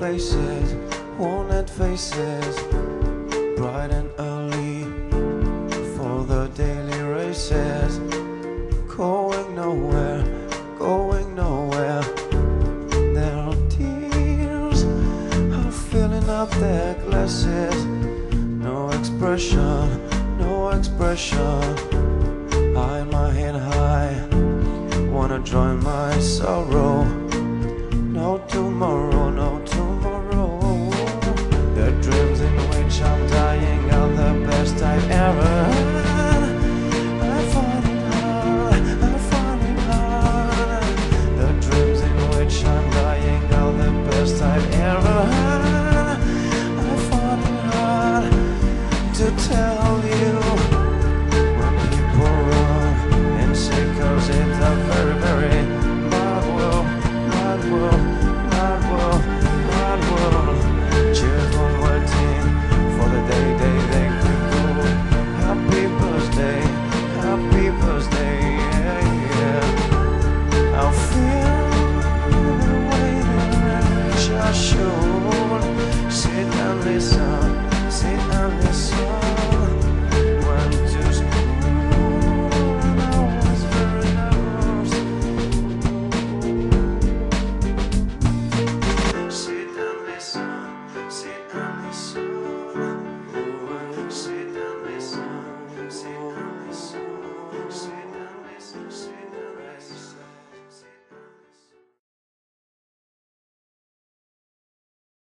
places, worn-out faces, bright and early for the daily races, going nowhere, going nowhere. There are tears are filling up their glasses, no expression, no expression. I my head high, wanna join my sorrow. No tomorrow, no tomorrow. The dreams in which I'm dying are the best I've ever had. I find it hard, I find it hard. The dreams in which I'm dying are the best I've ever had. I find it hard to tell.